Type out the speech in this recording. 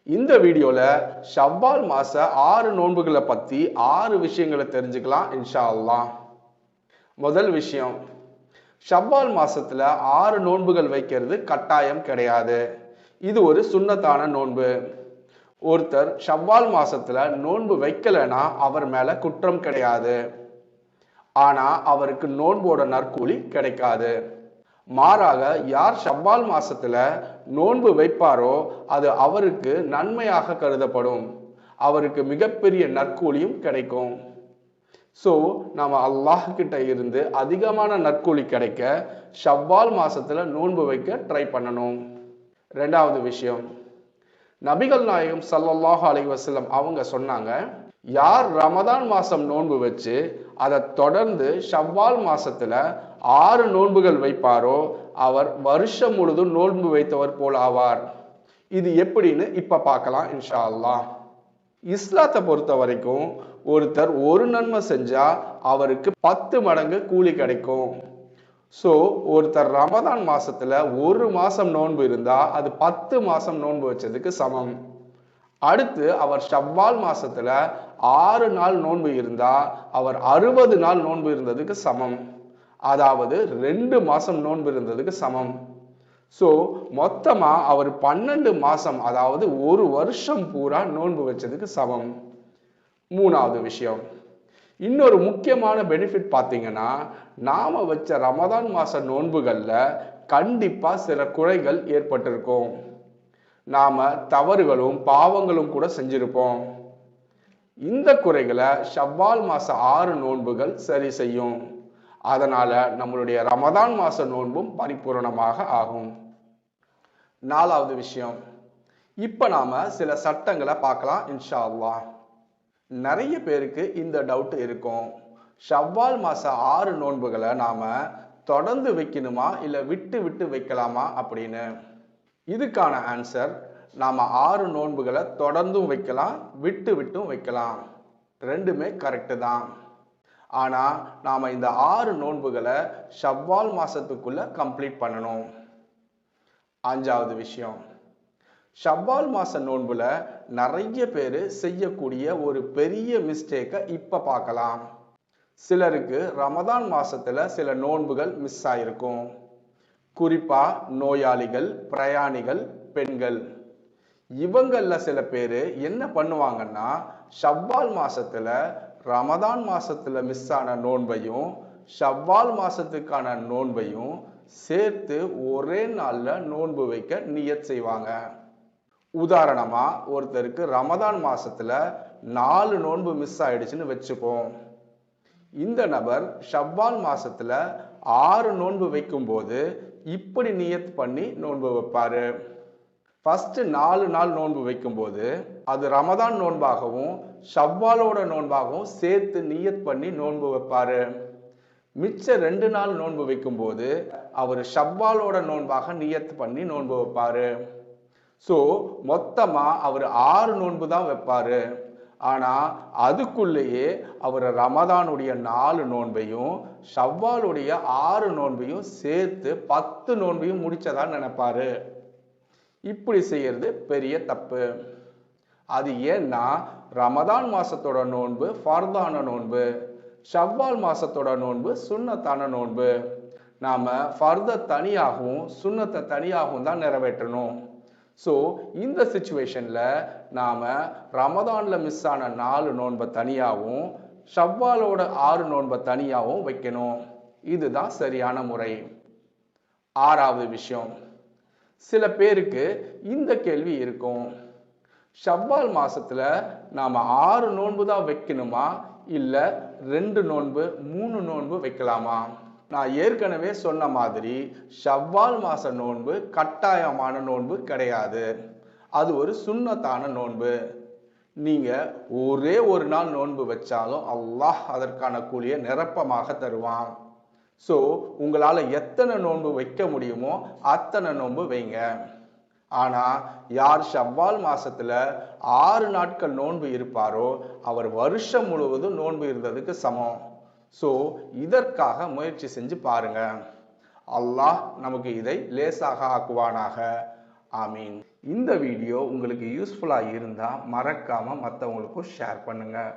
இந்த வீடியோல ஷவ்வால் மாச 6 நோன்புகளை பத்தி 6 விஷயங்களை தெரிஞ்சுக்கலாம் இன்ஷா அல்லாஹ். முதல் விஷயம், ஷவ்வால் மாசத்துல 6 நோன்புகள் வைக்கிறது கட்டாயம் கிடையாது. இது ஒரு சுன்னத்தான நோன்பு. ஒருத்தர் ஷவ்வால் மாசத்துல நோன்பு வைக்கலனா அவர் மேல குற்றம் கிடையாது. ஆனா அவருக்கு நோன்போட நற்கூலி கிடைக்காது. மாறாக யார் ஷவ்வால் மாசத்துல நோன்பு வைப்பாரோ அது அவருக்கு நன்மையாக கருதப்படும். அவருக்கு மிகப்பெரிய நற்கூலியும் கிடைக்கும். ஸோ நம்ம அல்லாஹ் கிட்ட இருந்து அதிகமான நற்கூலி கிடைக்க ஷவ்வால் மாசத்துல நோன்பு வைக்க ட்ரை பண்ணணும். ரெண்டாவது விஷயம், நபிகள் நாயகம் ஸல்லல்லாஹு அலைஹி வஸல்லம் அவங்க சொன்னாங்க, யார் ரமதான் மாசம் நோன்பு வச்சு அதை தொடர்ந்து ஷவ்வால் மாசத்துல 6 நோன்புகள் வைப்பாரோ அவர் வருஷம் முழுதும் நோன்பு வைத்தவர் போல் ஆவார். இது எப்படின்னு இப்ப பார்க்கலாம் இன்ஷா அல்லாஹ். இஸ்லாத்தை பொறுத்த வரைக்கும் ஒருத்தர் ஒரு நன்மை செஞ்சா அவருக்கு 10 மடங்கு கூலி கிடைக்கும். ஸோ ஒருத்தர் ரமதான் மாசத்துல ஒரு மாசம் நோன்பு இருந்தா அது 10 மாசம் நோன்பு வச்சதுக்கு சமம். அடுத்து அவர் ஷவ்வால் மாசத்துல 6 நாள் நோன்பு இருந்தா அவர் 60 நாள் நோன்பு இருந்ததுக்கு சமம். அதாவது 2 மாசம் நோன்பு இருந்ததுக்கு சமம். ஸோ மொத்தமா அவர் 12 மாசம், அதாவது ஒரு வருஷம் பூரா நோன்பு வச்சதுக்கு சமம். மூணாவது விஷயம், இன்னொரு முக்கியமான பெனிஃபிட் பார்த்தீங்கன்னா, நாம வச்ச ரமதான் மாச நோன்புகள்ல கண்டிப்பா சில குறைகள் ஏற்பட்டிருக்கும். நாம தவறுகளும் பாவங்களும் கூட செஞ்சிருப்போம். இந்த குறைகளை ஷவ்வால் மாச 6 நோன்புகள் சரி செய்யும். அதனால நம்மளுடைய ரமதான் மாச நோன்பும் பரிபூரணமாக ஆகும். நாலாவது விஷயம், இப்ப நாம சில சட்டங்களை பார்க்கலாம் இன்ஷா அல்லாஹ். நிறைய பேருக்கு இந்த டவுட் இருக்கும், ஷவ்வால் மாச 6 நோன்புகளை நாம தொடர்ந்து வைக்கணுமா இல்ல விட்டு விட்டு வைக்கலாமா அப்படின்னு. இதுக்கான ஆன்சர், நாம 6 நோன்புகளை தொடர்ந்தும் வைக்கலாம், விட்டு விட்டும் வைக்கலாம். ரெண்டுமே கரெக்டு தான். ஆனா நாம இந்த 6 நோன்புகளை ஷவ்வால் மாசத்துக்குள்ள கம்ப்ளீட் பண்ணணும். அஞ்சாவது விஷயம், ஷவ்வால் மாச நோன்புல நிறைய பேர் செய்யக்கூடிய ஒரு பெரிய மிஸ்டேக்கை இப்ப பார்க்கலாம். சிலருக்கு ரமதான் மாசத்துல சில நோன்புகள் மிஸ் ஆயிருக்கும். குறிப்பா நோயாளிகள், பிரயாணிகள், பெண்கள். இவங்கள சில பேர் என்ன பண்ணுவாங்கன்னா, ஷவ்வால் மாசத்துல ரமதான் மாசத்துல மிஸ் ஆன நோன்பையும் ஷவ்வால் மாசத்துக்கான நோன்பையும் சேர்த்து ஒரே நாள்ல நோன்பு வைக்க நியத் செய்வாங்க. உதாரணமா, ஒருத்தருக்கு ரமதான் மாசத்துல 4 நோன்பு மிஸ் ஆயிடுச்சுன்னு வச்சுப்போம். இந்த நபர் ஷவ்வால் மாசத்துல 6 நோன்பு வைக்கும் போது இப்படி நியத் பண்ணி நோன்பு வைப்பாரு. ஃபர்ஸ்ட் 4 நாள் நோன்பு வைக்கும் போது அது ரமதான் நோன்பாகவும் ஷவ்வாலோட நோன்பாகவும் சேர்த்து நியத் பண்ணி நோன்பு வைப்பாரு. மிச்ச 2 நாள் நோன்பு வைக்கும் போது அவர் ஷவ்வாலோட நோன்பாக நியத் பண்ணி நோன்பு வைப்பாரு. ஸோ மொத்தமா அவர் 6 நோன்பு தான் வைப்பாரு. ஆனா அதுக்குள்ளேயே அவர் ரமதானுடைய 4 நோன்பையும் ஷவ்வாலுடைய 6 நோன்பையும் சேர்த்து 10 நோன்பையும் முடிச்சதா நினைப்பாரு. இப்படி செய்யறது பெரிய தப்பு. அது ஏன்னா ரமதான் மாசத்தோட நோன்பு ஃபர்தான நோன்பு, ஷவ்வால் மாசத்தோட நோன்பு சுன்னத்தான நோன்பு. நாம ஃபர்த தனியாகவும் சுன்னத்தை தனியாகவும் தான் நிறைவேற்றணும். ஸோ இந்த சிச்சுவேஷன்ல நாம ரமதான்ல மிஸ் ஆன 4 நோன்பை தனியாகவும் ஷவ்வாலோட 6 நோன்பை தனியாகவும் வைக்கணும். இதுதான் சரியான முறை. ஆறாவது விஷயம், சில பேருக்கு இந்த கேள்வி இருக்கும், ஷவ்வால் மாசத்துல நாம 6 நோன்பு தான் வைக்கணுமா இல்ல 2 நோன்பு 3 நோன்பு வைக்கலாமா? நான் ஏற்கனவே சொன்ன மாதிரி ஷவ்வால் மாச நோன்பு கட்டாயமான நோன்பு கிடையாது. அது ஒரு சுன்னத்தான நோன்பு. நீங்க ஒரே ஒரு நாள் நோன்பு வச்சாலும் அல்லாஹ் அதற்கான கூலியை நிரப்பமாக தருவான். ஸோ உங்களால எத்தனை நோன்பு வைக்க முடியுமோ அத்தனை நோன்பு வைங்க. ஆனா யார் ஷவ்வால் மாசத்துல 6 நாட்கள் நோன்பு இருப்பாரோ அவர் வருஷம் முழுவதும் நோன்பு இருந்ததுக்கு சமம். ஸோ இதற்காக முயற்சி செஞ்சு பாருங்க. அல்லாஹ் நமக்கு இதை லேசாக ஆக்குவானாக. ஆமீன். இந்த வீடியோ உங்களுக்கு யூஸ்ஃபுல்லாக இருந்தால் மறக்காமல் மற்றவங்களுக்கும் ஷேர் பண்ணுங்கள்.